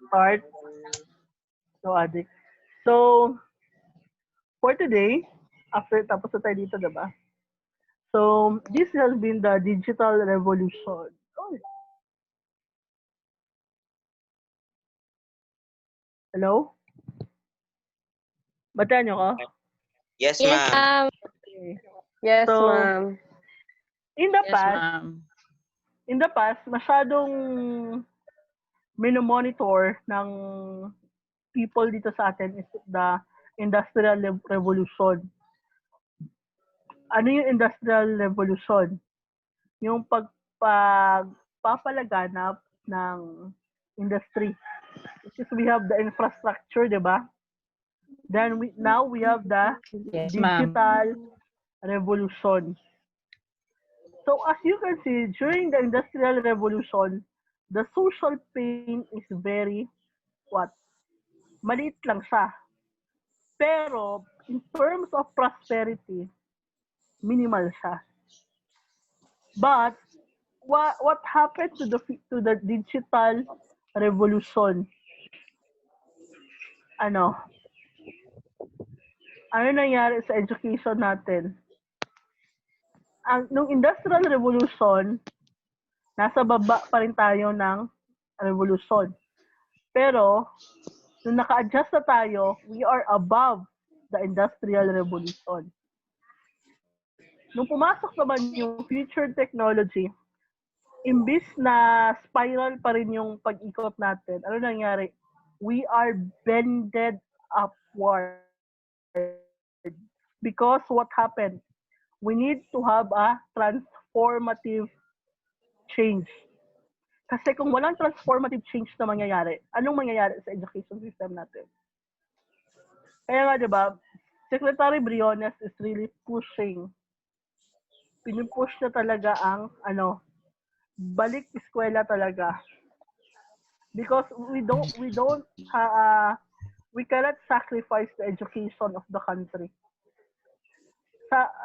Start. No, addict. So, for today, after tapos na tayo dito, diba? So, this has been the digital revolution. Oh, hello? Batayan niyo ko? Yes, Yes, ma'am. ma'am. Okay. Yes, So, ma'am. in the Yes, past, ma'am. masyadong minomonitor ng people dito sa atin is the Industrial Revolution. Ano yung Industrial Revolution? Yung pagpapalaganap ng industry. Which is we have the infrastructure, di ba? Then now we have the Yes, ma'am. digital revolution. So as you can see, during the Industrial Revolution, the social pain is very, what? Maliit lang siya. Pero, in terms of prosperity, minimal siya. But, what happened to the digital revolution? Ano? Ano nangyari sa education natin? Nung Industrial Revolution, nasa baba pa rin tayo ng revolution. Pero, nung naka-adjust na tayo, we are above the Industrial Revolution. Nung pumasok naman yung future technology, imbis na spiral pa rin yung pag-ikot natin, ano nangyari? We are bended upward. Because what happened? We need to have a transformative change. Kasi kung walang transformative change na mangyayari, anong mangyayari sa education system natin? Kaya nga, di ba, Secretary Briones is really pushing. Pinupush na talaga ang, balik eskwela talaga. Because we cannot sacrifice the education of the country.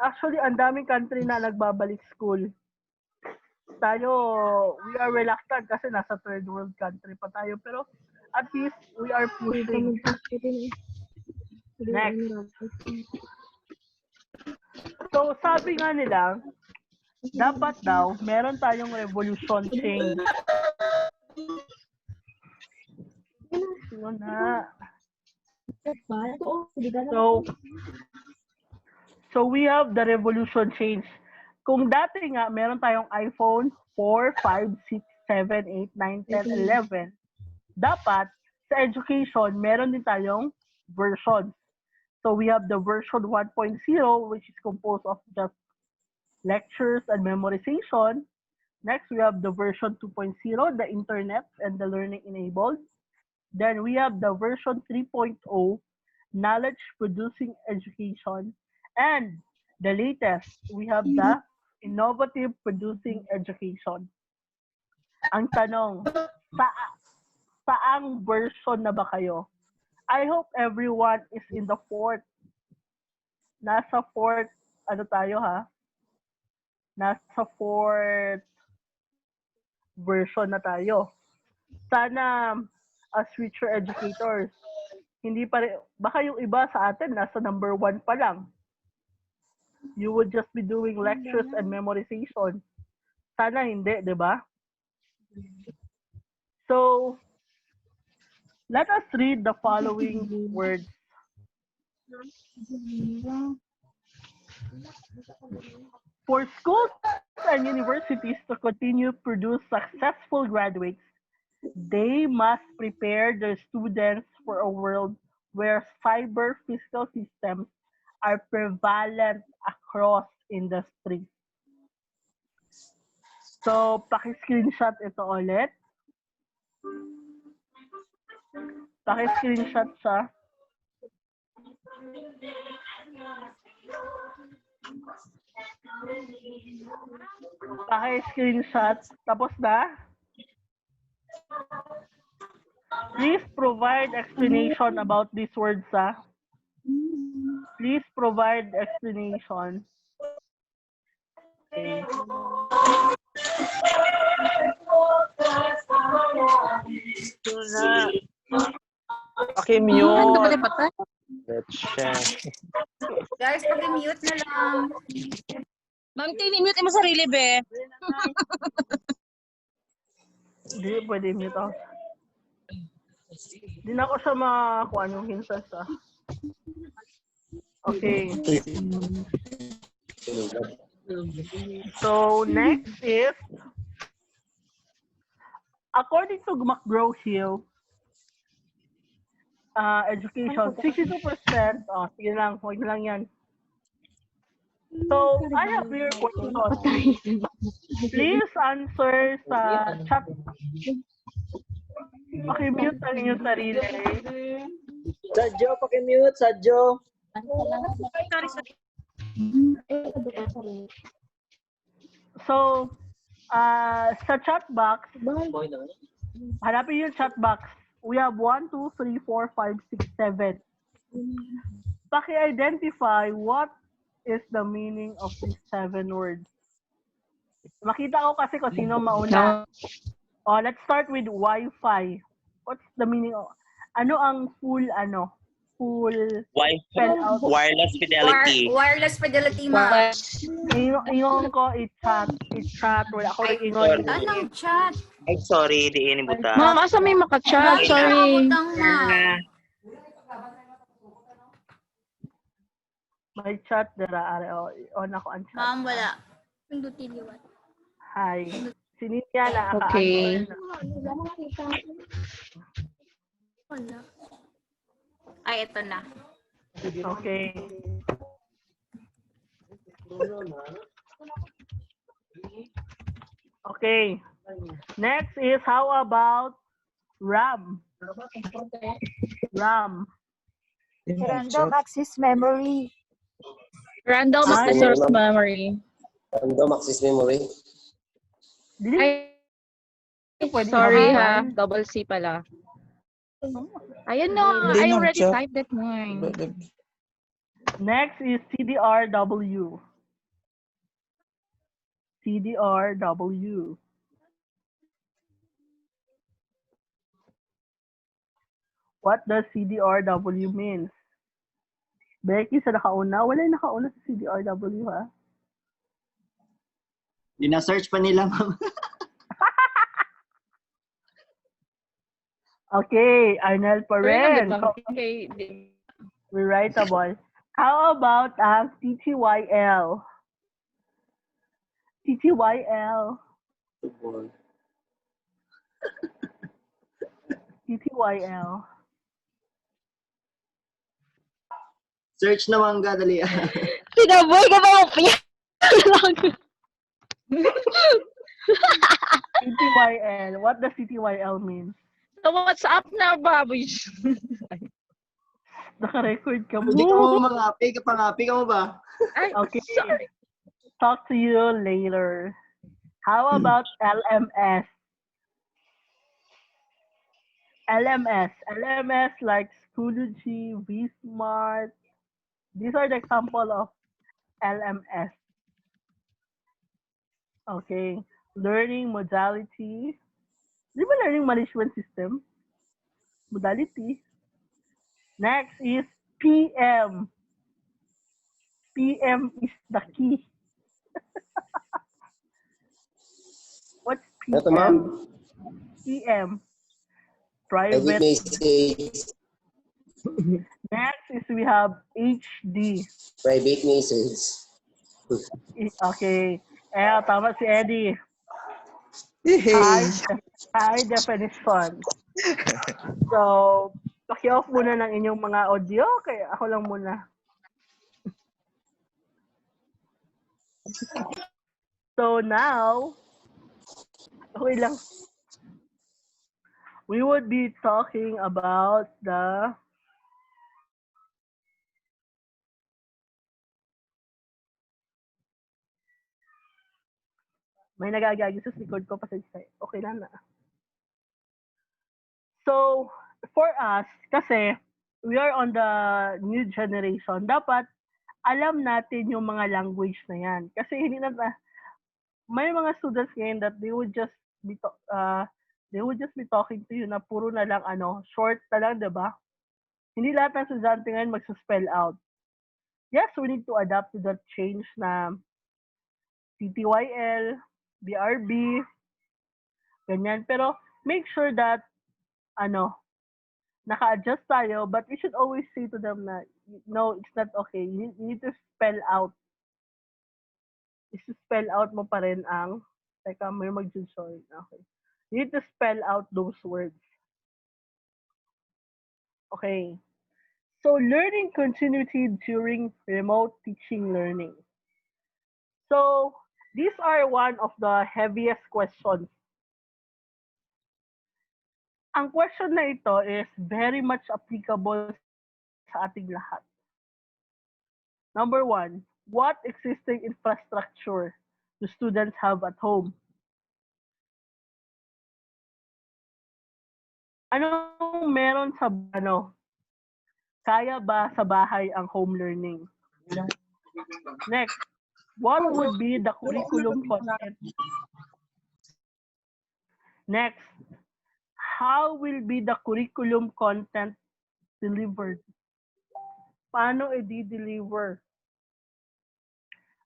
Actually, ang daming country na nagbabalik school. Tayo, we are reluctant kasi nasa third world country pa tayo. Pero at least we are pushing. Next. So, sabi nga nila, dapat daw, meron tayong revolution change. Yun na. So we have the revolution change. Kung dati nga, meron tayong iPhone 4, 5, 6, 7, 8, 9, 10, 11, dapat sa education, meron din tayong versions. So we have the version 1.0, which is composed of just lectures and memorization. Next, we have the version 2.0, the internet and the learning enabled. Then we have the version 3.0, knowledge producing education. And the latest, we have the innovative producing education. Ang tanong, saang version na ba kayo? I hope everyone is in the fourth. Nasa fourth, ano tayo ha? Nasa fourth version na tayo. Sana, as future educators, hindi pa rin, baka yung iba sa atin, nasa number 1 pa lang. You would just be doing lectures and memorization. Sana hindi, di ba? So, let us read the following words. For schools and universities to continue to produce successful graduates, they must prepare their students for a world where cyber physical systems are prevalent across industries. So, paki-screenshot ito ulit. Paki-screenshot siya. Paki-screenshot. Tapos na? Please provide explanation about these words, ha? Please provide explanation. Okay. So na. Pakimute. Let's check. Guys, pag-mute na lang. Ma'am, tinimute mo sarili, be. Hindi, pwede mute out. Hindi na ako siya makakuha yung hintas ah. Okay. So, next is, according to McGraw-Hill, education, 62%, sige lang, huwag na lang yan. So, I have your question. Please answer sa chat. Pakimute ang inyong sarili. Sadyo, pakimute, Sadyo. So, sa chat box, hanapin yung chat box. We have 1, 2, 3, 4, 5, 6, 7. Paki-identify what is the meaning of these 7 words. Makita ko kasi kung sino mauna. Let's start with Wi-Fi. What's the meaning of, ano ang full spell out? Wireless fidelity. Wireless fidelity, ma. Ingon ko, i-chat. Wala ako nag-ingon. Anong chat? Ay, sorry, di ini buta. Ma'am, asa may maka-chat? Sorry. Nakabutang, ma. May chat dara are on ako ang chat. Ma'am, wala. Pindutin liwat. Hi. Si Ninya na Okay. Wala. Ay, ito na. Okay. Okay. Next is, how about RAM? RAM. Random access memory. Random access memory. Random access memory. Ay, Pwede sorry hawakan. ha. Double C pala. Ayun no, I already typed that one. Next is CDRW. CDRW. What does CDRW means? Becky, sa nakauna? Wala yung nakauna sa CDRW, ha? Dina-search pa nila, ma'am. Okay, Arnel pa rin. Okay. Rewritable. How about TTYL? TTYL. TTYL. Search naman ka, dali. Sinaboy ka ba mo? TTYL. What does TTYL mean? So what's up now, baboy? Naka-record ka mo. Hindi ka mo mangapi, kapangapi ka mo ba? Ay, Okay. sorry. Talk to you later. How about LMS? LMS like Schoology, vSmart. These are the example of LMS. Okay. Learning modality. Di ba learning management system? Modality. Next is PM. PM is the key. What's Ito, ma'am. PM? Private Private. message. Next is we have HD. Private message. Okay. Tama si Eddie. High definition. So, paki-off muna ng inyong mga audio. Kaya ako lang muna. So now, okay lang. We would be talking about the may nagagagi sa likod ko kasi okay lang na. So, for us, kasi we are on the new generation, dapat alam natin yung mga language na yan. Kasi hindi na, may mga students ngayon that they would just be they would just be talking to you na puro na lang short na lang, 'di ba? Hindi lahat ng estudyante ngayon magsa-spell out. Yes, we need to adapt to that change na TTYL, BRB, ganyan. Pero make sure that naka-adjust tayo, but we should always say to them na no, it's not okay. You need to spell out. I-spell out mo pa rin ang teka, may mag-join. Okay. You need to spell out those words. Okay. So, learning continuity during remote teaching learning. So, these are one of the heaviest questions. Ang question na ito is very much applicable sa ating lahat. Number 1, what existing infrastructure do students have at home? Anong meron sa kaya ba sa bahay ang home learning? Next, what would be the curriculum content? Next, how will be the curriculum content delivered? Paano i-deliver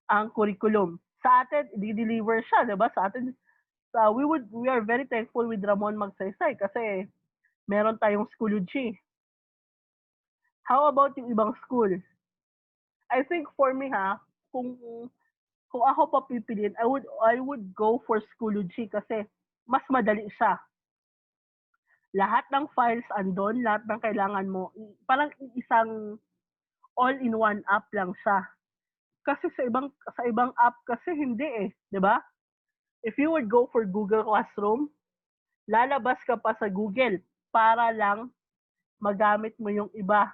ang curriculum? Sa atin, i-deliver siya, 'di ba? Sa atin, we are very thankful with Ramon Magsaysay kasi meron tayong Schoology. How about yung ibang school? I think for me kung ako papipiliin, I would go for Schoology kasi mas madali siya. Lahat ng files andon, lahat ng kailangan mo, parang isang all-in-one app lang siya. Kasi sa ibang app kasi hindi 'di ba? If you would go for Google Classroom, lalabas ka pa sa Google para lang magamit mo yung iba,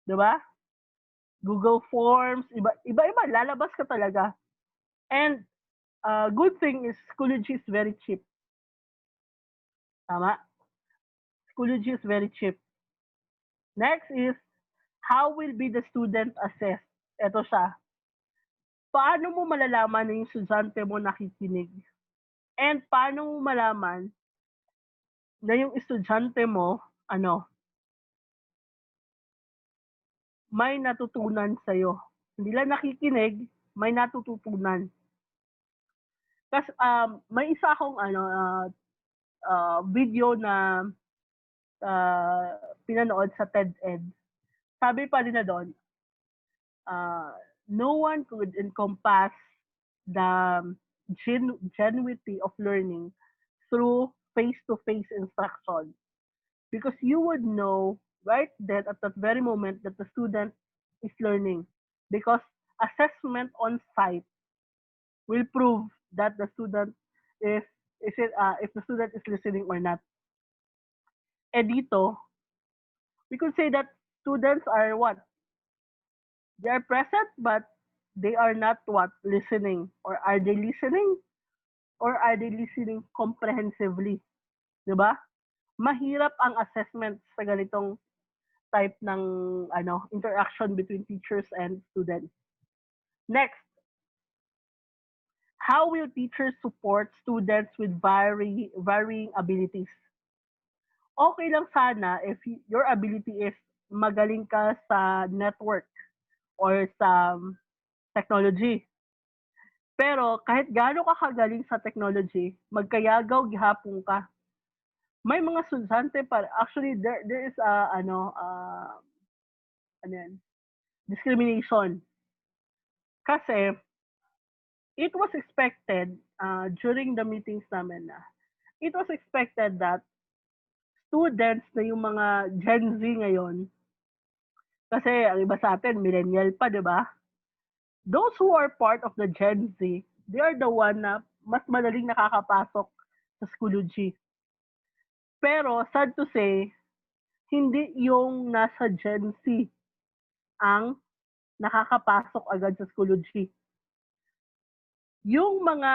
'di ba? Google Forms, iba-iba, lalabas ka talaga. And good thing is Schoology is very cheap. Tama? Schoology is very cheap. Next is, how will be the student assessed? Ito siya. Paano mo malalaman na yung estudyante mo nakikinig? And paano mo malaman na yung estudyante mo, may natutunan sa'yo? Hindi lang nakikinig, may natututunan. Kasi may isa akong video na pinanood sa TED-Ed. Sabi pa rin na doon, no one could encompass the genuinity of learning through face-to-face instruction. Because you would know right then at that very moment that the student is learning. Because assessment on site will prove that the student if the student is listening or not. Dito, we could say that students are what? They are present, but they are not what? Listening. Or are they listening? Or are they listening comprehensively? Diba? Mahirap ang assessment sa ganitong type ng interaction between teachers and students. Next, how will teachers support students with varying abilities? Okay lang sana if your ability is magaling ka sa network or sa technology. Pero kahit gaano ka kagaling sa technology, magkayagaw gihapon ka. May mga estudyante actually there is discrimination. Kasi it was expected during the meetings namin it was expected that students na yung mga Gen Z ngayon, kasi ang iba sa atin, millennial pa, di ba? Those who are part of the Gen Z, they are the one na mas madaling nakakapasok sa Schoology. Pero, sad to say, hindi yung nasa Gen Z ang nakakapasok agad sa Schoology. Yung mga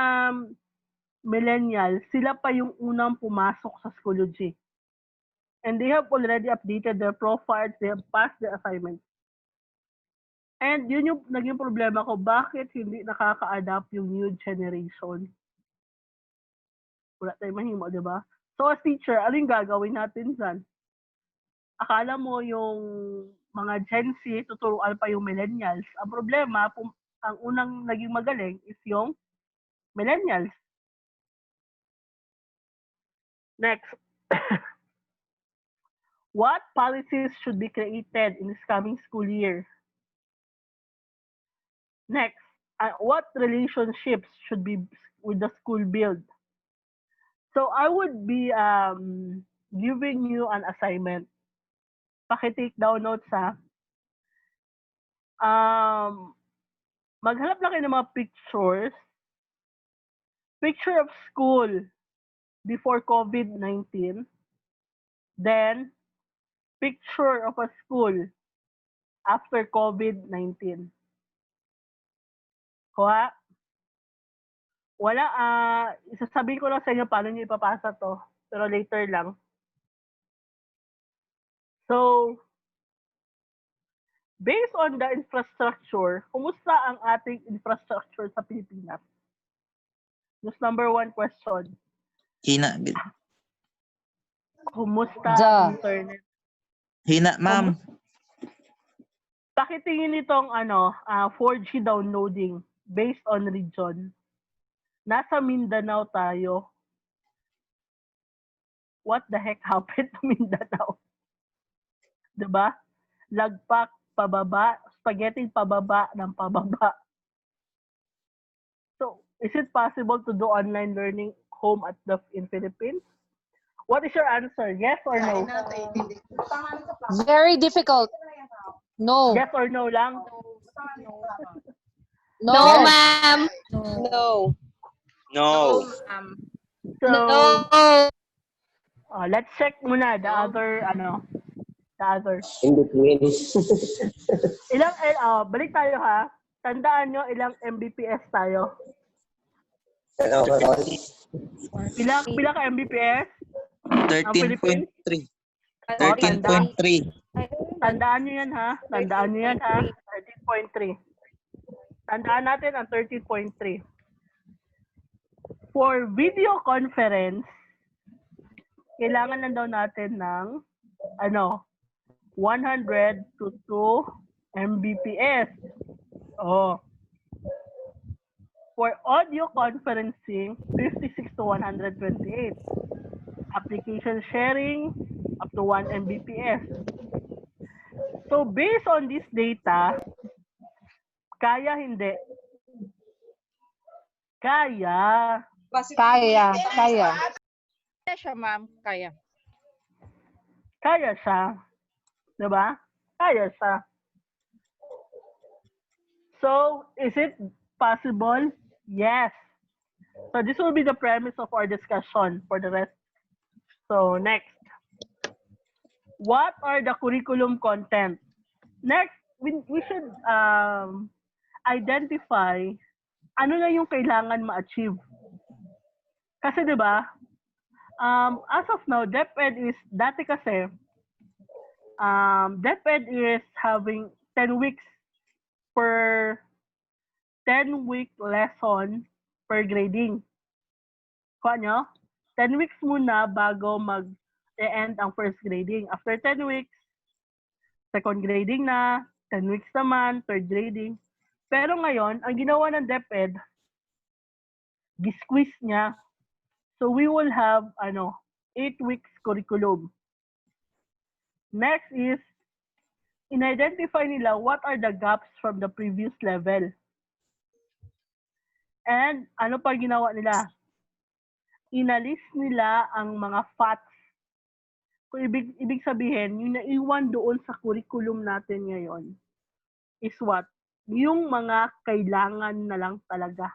millennial, sila pa yung unang pumasok sa Schoology. And they have already updated their profiles, they have passed their assignments. And yun yung naging problema ko, bakit hindi nakaka-adapt yung new generation? Wala tayong mahimo, di ba? So as teacher, ano yung gagawin natin dyan? Akala mo yung mga Gen Z, tuturuan pa yung millennials. Ang problema, ang unang naging magaling is yung millennials. Next. What policies should be created in this coming school year? Next. What relationships should be with the school build? So I would be giving you an assignment. Paki-take down notes ha. Maghanap lang kayo ng mga pictures. Picture of school before COVID-19. Then, picture of a school after COVID-19. Kuha? Wala, isasabihin ko lang sa inyo paano nyo ipapasa to. Pero later lang. So, based on the infrastructure, kumusta ang ating infrastructure sa Pilipinas? Just number 1 question. Hina. Kumusta Ja. ang internet? Hina, ma'am. Pakitingin itong 4G downloading based on region. Nasa Mindanao tayo. What the heck happened to Mindanao? Diba? Lagpak pababa, spaghetti pababa ng pababa. So, is it possible to do online learning home in Philippines? What is your answer? Yes or no? Very difficult. No. Yes or no lang? No, No, yes. ma'am. No. No. So, No. let's check muna the other. In between. Balik tayo ha. Tandaan nyo ilang Mbps tayo. Pila ka Mbps? 13.3. Oh, 13.3. Tandaan nyo yan ha. 13.3. Tandaan natin ang 13.3. For video conference, kailangan lang daw natin ng 100 to 2 Mbps. Oh. For audio conferencing, 56 to 128. Application sharing, up to 1 Mbps. So based on this data, kaya hindi? Kaya. Kaya. Kaya siya, ma'am. Kaya. Kaya siya. Diba? Kaya siya. So, is it possible? Yes. So, this will be the premise of our discussion for the rest. So, next. What are the curriculum content? Next, we should identify ano na yung kailangan ma-achieve. Kasi 'di ba? As of now, DepEd is dati kasi DepEd is having 10 weeks per 10-week lesson per grading. Kuha nyo? 10 weeks muna bago mag-end ang first grading. After 10 weeks, second grading na, 10 weeks naman, third grading. Pero ngayon, ang ginawa ng DepEd, gisqueeze niya. So we will have 8 weeks curriculum. Next is, in-identify nila what are the gaps from the previous level. And ano pa ginawa nila? Inalis nila ang mga facts. Kung ibig sabihin, yung naiwan doon sa curriculum natin ngayon is what? Yung mga kailangan na lang talaga.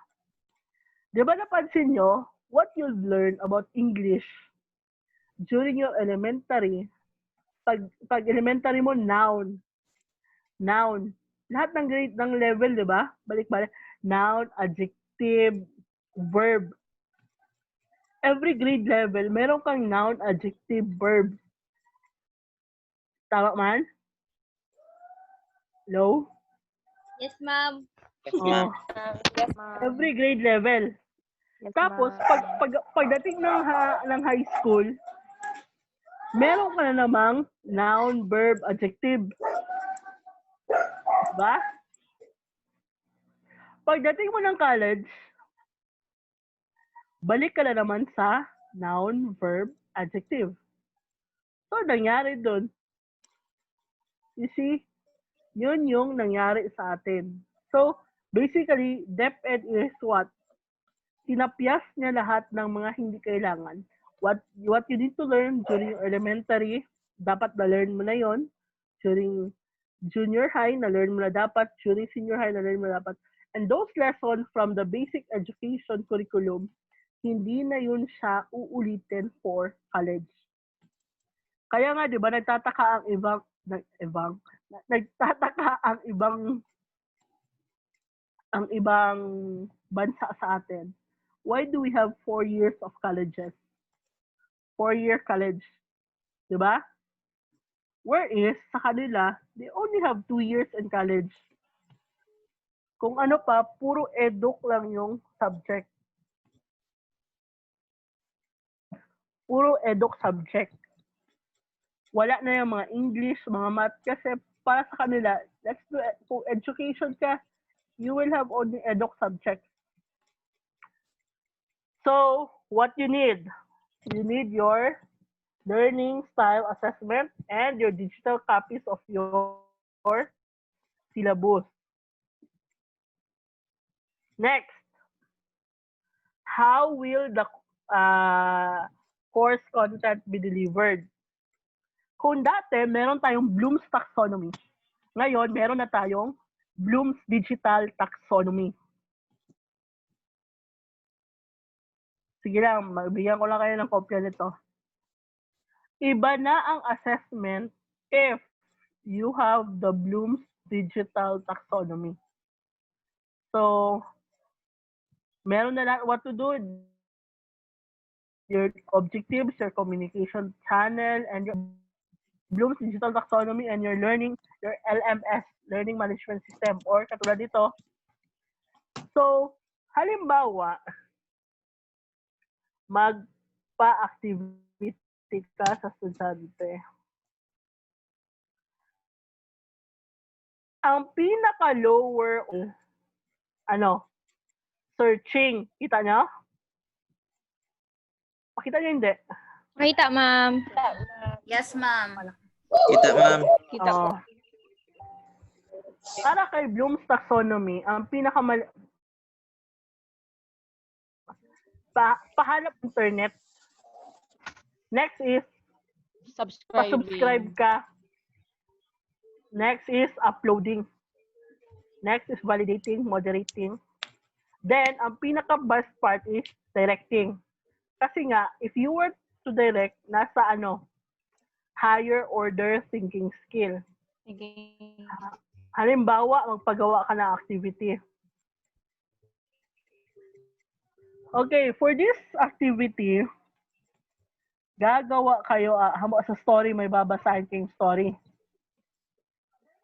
Di ba napansin nyo, what you've learned about English during your elementary, pag elementary mo, noun. Lahat ng grade, ng level, di ba? Balik-balik. Noun, adjective, verb. Every grade level, meron kang noun, adjective, verb. Tama man? Hello? Yes, ma'am. Yes, ma'am. Every grade level. Yes, Tapos, ma'am. pagdating ng high school, meron ka na namang noun, verb, adjective. Diba? Pagdating mo ng college, balik ka na naman sa noun, verb, adjective. So, nangyari dun. You see? Yun yung nangyari sa atin. So, basically, DepEd is what? Tinapyas niya lahat ng mga hindi kailangan. What you need to learn during elementary, dapat na-learn mo na yon. During junior high, na-learn mo na dapat. During senior high, na-learn mo na dapat. And those lessons from the basic education curriculum, hindi na yun siya uulitin for college. Kaya nga, di ba, nagtataka ang ibang bansa sa atin. Why do we have 4 years of colleges? 4-year college. Di ba? Whereas, sa kanila, they only have 2 years in college. Kung ano pa, puro eduk lang yung subject. Puro eduk subject. Wala na yung mga English, mga math, kasi para sa kanila, let's do it. Kung education ka, you will have only eduk subjects. So, what you need? You need your learning style assessment and your digital copies of your syllabus. Next, how will the course content be delivered? Kung dati, meron tayong Bloom's Taxonomy. Ngayon, meron na tayong Bloom's Digital Taxonomy. Sige lang, magbigyan ko lang kayo ng kopya nito. Iba na ang assessment if you have the Bloom's Digital Taxonomy. So, meron na lang what to do. Your objectives, your communication channel, and your Bloom's Digital Taxonomy, and your learning, your LMS, Learning Management System, or katulad dito. So, halimbawa, magpa-activity ka sa estudyante. Ang pinaka-lower, searching. Kita nyo? Pakita nyo hindi? Makita, ma'am. Yes, ma'am. Kita, ma'am. Kita po. Para kay Bloom's Taxonomy, ang pahanap internet. Next is pa-subscribe ka. Next is uploading. Next is validating, moderating. Then, ang pinaka-best part is directing. Kasi nga, if you were to direct, nasa higher order thinking skill. Halimbawa, magpagawa ka ng activity. Okay, for this activity, gagawa kayo, sa story, may babasahin kayong story.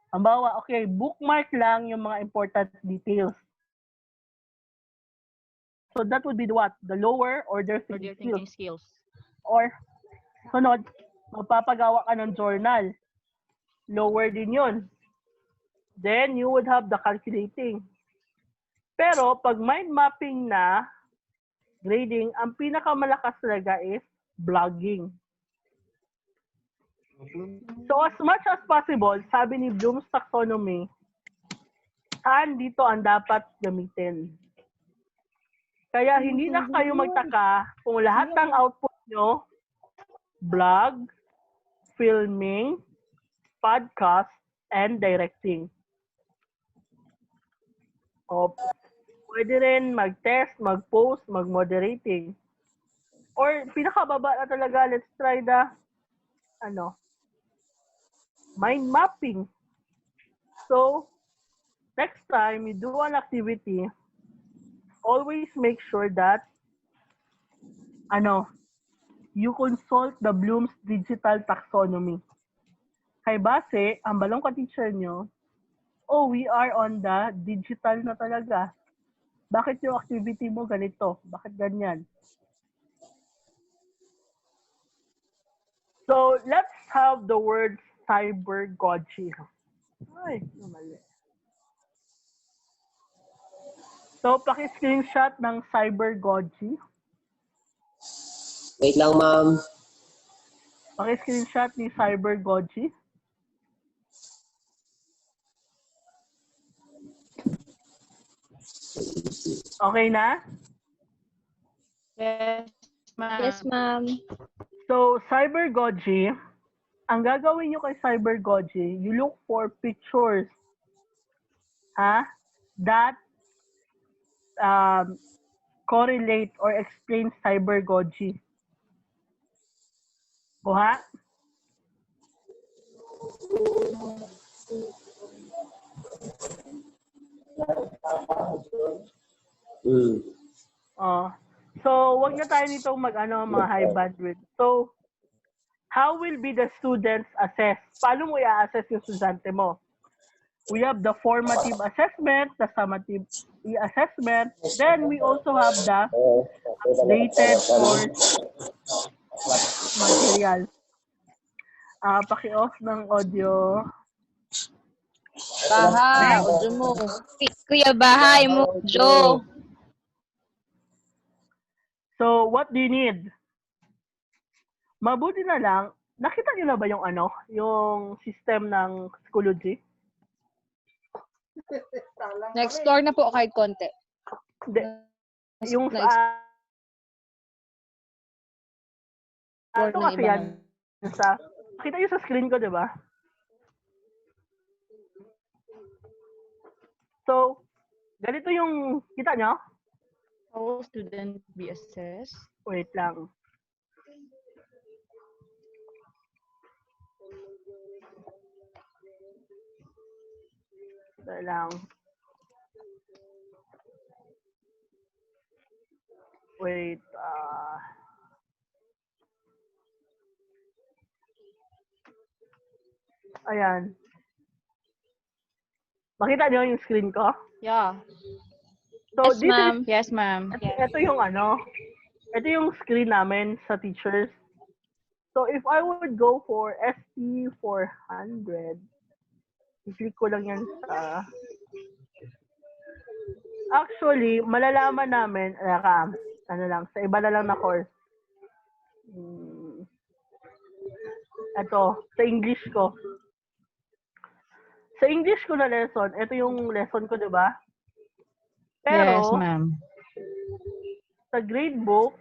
Halimbawa, okay, bookmark lang yung mga important details. So that would be what? The lower order thinking skills. Or, sunod, magpapagawa ka ng journal. Lower din yun. Then, you would have the calculating. Pero, pag mind mapping na, grading, ang pinakamalakas talaga is blogging. So, as much as possible, sabi ni Bloom's Taxonomy, saan dito ang dapat gamitin? Kaya hindi na kayo magtaka kung lahat ng output nyo, blog, filming, podcast, and directing. O, pwede rin mag-test, mag-post, mag-moderating. Or pinakababa na talaga, let's try the mind mapping. So, next time you do an activity, always make sure that you consult the Bloom's Digital Taxonomy. Kay base, ang balong ka-teacher nyo, we are on the digital na talaga. Bakit yung activity mo ganito? Bakit ganyan? So, let's have the word cybergogy. Ay, mali. So, paki-screenshot ng cybergogy. Wait lang, ma'am. Paki-screenshot ni cybergogy. Okay na? Yes, ma'am. Yes, ma'am. So, cybergogy, ang gagawin nyo kay cybergogy, you look for pictures that correlate or explain cybergogy. Kuha? So, wag na tayo nitong mga high bandwidth. So, how will be the students assessed? Paano mo i-assess yung estudyante mo? We have the formative assessment, the summative assessment. Then, we also have the updated course material. Paki-off ng audio. Baha, audio mo. Kuya, bahay mo, Jo. So, what do you need? Mabuti na lang, nakita niyo na ba yung system ng Schoology? Na-explore na po kahit konti. Yung ito kasi yan nakita niyo sa screen ko, di ba? So, ganito yung kita niyo? How will student be assessed? Wait lang. Ito lang. Wait. Ayan. Makita niyo yung screen ko? Yeah. So, Yes, ma'am. Yes, ma'am. Ito yung ito yung screen namin sa teachers. So, if I would go for ST400, i-click ko lang yan sa... Actually, malalaman namin, sa iba na lang na course. Ito, sa English ko. Sa English ko na lesson, ito yung lesson ko, di ba? Pero, Yes, ma'am. sa gradebook,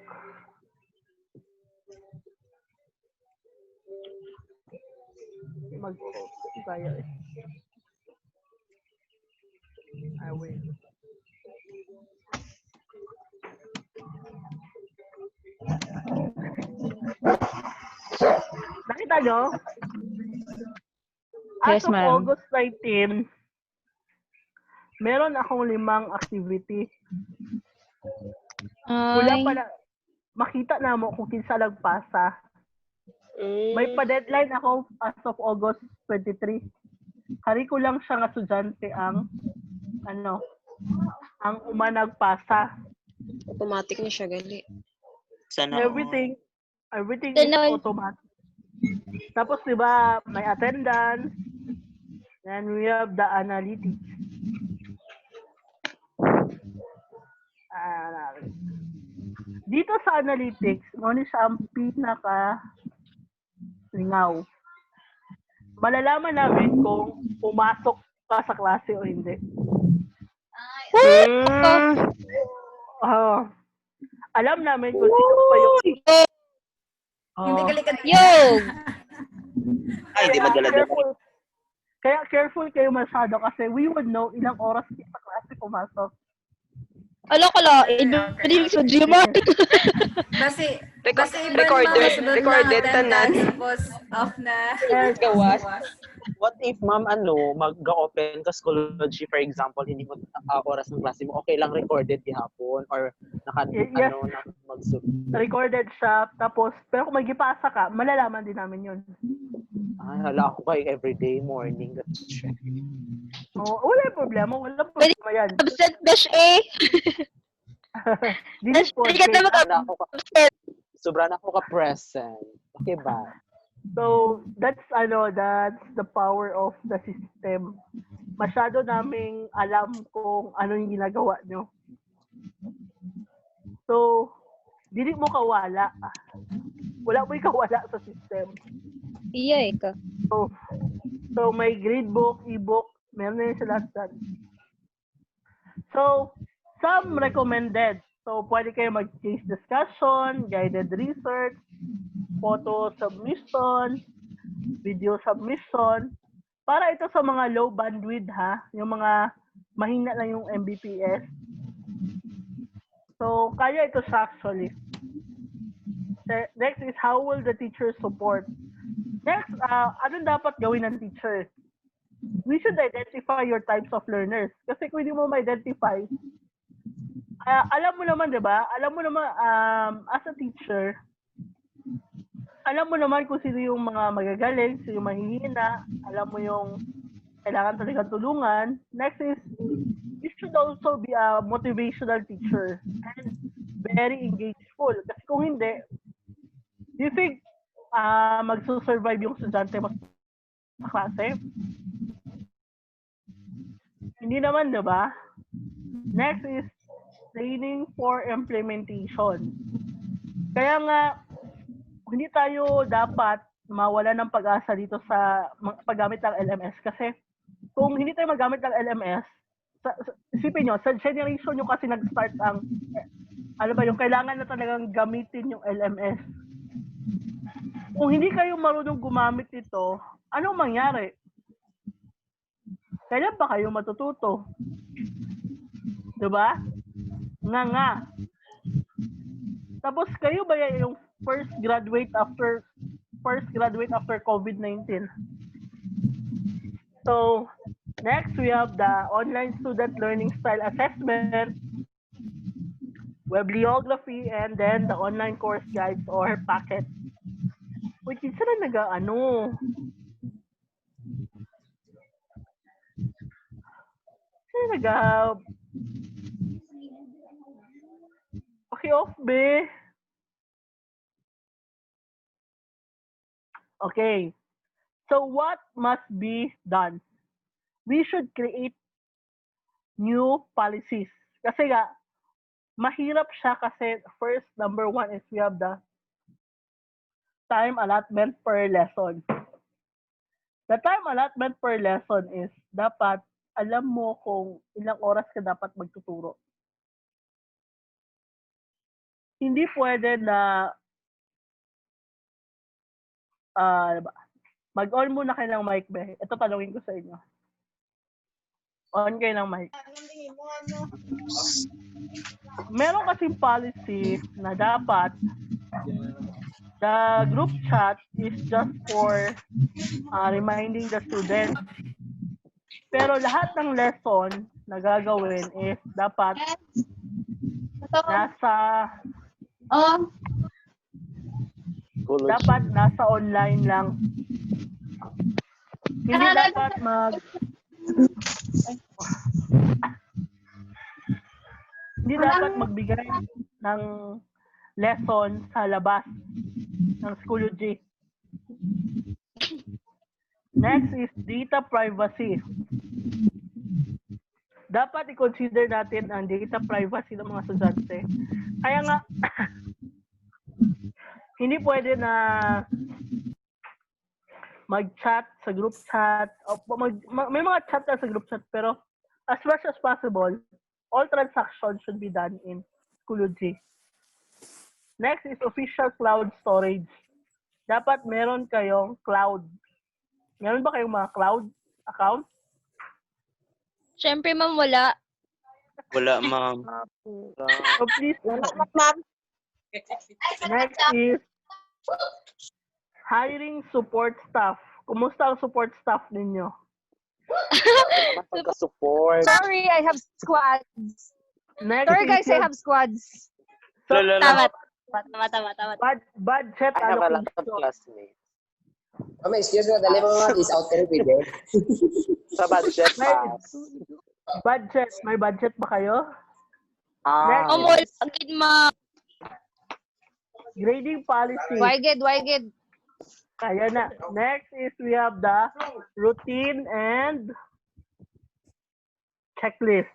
kaya eh. Wait. Nakita nyo? Yes, As of ma'am. August 19, meron akong 5 activity. Wala Ay, pala, makita na mo kung kinsa nagpasa. May pa-deadline ako as of August 23. Hari ko lang siya nga estudyante ang nagpasa. Automatic na siya, gali. Sana Everything is automatic. Tapos, di ba, may attendance, and we have the analytics. Dito sa analytics, ngunit siya ang pinaka-lingaw. Malalaman namin kung pumasok ka sa klase o hindi. Alam namin kung sino pa yung... Hindi galikad. yo! Ay, di madala-dala. Kaya careful kayo masyado kasi we would know ilang oras sa klase pumasok. Ala ibig sa Gmail. Kasi iba Recorded recorded tanan. Tapos off na. Gawas. What if, ma'am, mag-open ka Schoology, for example, hindi mo oras ng klase mo, okay lang recorded gihapon or Yes. mag-zoom. Recorded siya, tapos, pero kung magipasa ka, malalaman din namin yun. Hala ako kay everyday morning. That's Oh, wala problema. Wala Pwede problema yan. absent dash A. Dili Dash po. A ka na mag-absent. Sobra na ako ka-present. Okay ba? So, that's the power of the system. Masyado naming alam kung ano yung ginagawa nyo. So, dili mo kawala. Wala mo kawala sa system. Iyay ka. So may gradebook, ebook, meron na yun sa lahat. So, some recommended. So, pwede kayo mag-case discussion, guided research, photo submission, video submission. Para ito sa mga low bandwidth ha, yung mga mahina lang yung Mbps. So, kaya ito siya actually. Next is how will the teacher support? Next, ano dapat gawin ng teacher? We should identify your types of learners. Kasi kung hindi mo ma-identify, alam mo naman, di ba? Alam mo naman, as a teacher, alam mo naman kung sino yung mga magagaling, sino yung mahihina, alam mo yung kailangan talagang tulungan. Next is, you should also be a motivational teacher and very engageful. Kasi kung hindi, do you think magsusurvive yung estudyante mo sa klase? Hindi naman, di ba? Next is training for implementation. Kaya nga, hindi tayo dapat mawala ng pag-asa dito sa paggamit ng LMS. Kasi kung hindi tayo magamit ng LMS, isipin nyo, sa generation nyo kasi nag-start ang, yung kailangan na talagang gamitin yung LMS. Kung hindi kayo marunong gumamit ito, anong mangyari? Kailan ba kayo matututo? Diba? Nga. Tapos kayo ba yung first graduate after COVID-19? So, next we have the online student learning style assessment, bibliography, and then the online course guides or packet. Wait, sila nag-ano? Sila okay, off, be. Okay. So what must be done? We should create new policies. Kasi nga, mahirap siya kasi first, number one is we have the time allotment per lesson. The time allotment per lesson is dapat alam mo kung ilang oras ka dapat magtuturo. Hindi pwede na mag-on muna kayo ng mic, be. Ito tanungin ko sa inyo. On kayo ng mic. Meron kasing policy na dapat the group chat is just for reminding the students. Pero lahat ng lesson na gagawin is dapat nasa online lang. Hindi dapat hindi dapat magbigay ng lesson sa labas ng Schoology. Next is data privacy. Dapat i-consider natin ang data privacy ng mga estudyante. Kaya nga, hindi pwede na mag-chat sa group chat. May mga chat na sa group chat, pero as much as possible, all transactions should be done in Schoology. Next is official cloud storage. Dapat meron kayong cloud. Meron ba kayong mga cloud account? Siyempre, ma'am, wala. Wala, ma'am. So please, next is hiring support staff. Kumusta ang support staff ninyo? Pagka-support. Sorry, I have squads. Next Sorry guys, is I have squads. so, Tama. budget I have a lot of allocation. classmates. Ma'am, excuse me, dali mo mga is out there pwede. Sa budget May pass. budget. May budget ba kayo? Ah, Oh, mo lagid ma. Grading policy. Wyged. Kaya na. Next is we have the routine and checklist.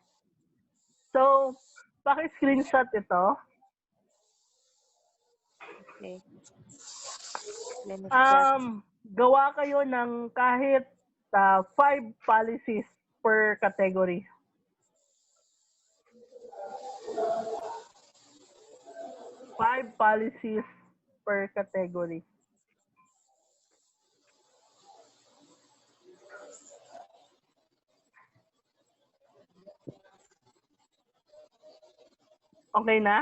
So, paki-screenshot ito. Okay. Let me check. Gawa kayo ng kahit 5 policies per category. Five policies per category. Okay na?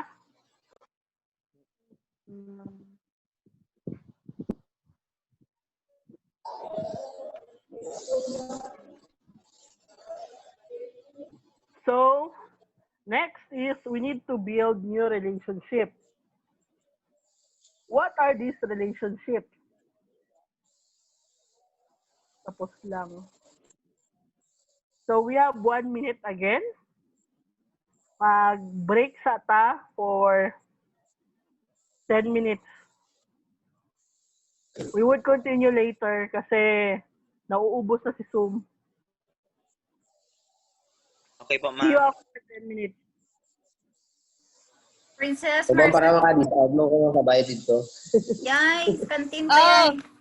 So, next is we need to build new relationships. What are these relationships? Tapos lang. So, we have 1 minute again. Mag-break sa ta for 10 minutes. We would continue later kasi nauubos na si Zoom. Okay po, See you ma'am. after 10 minutes. Princess Kung para Mercy. maka-discount mo kung makabayad dito. Yay, kantin Oh, tayo.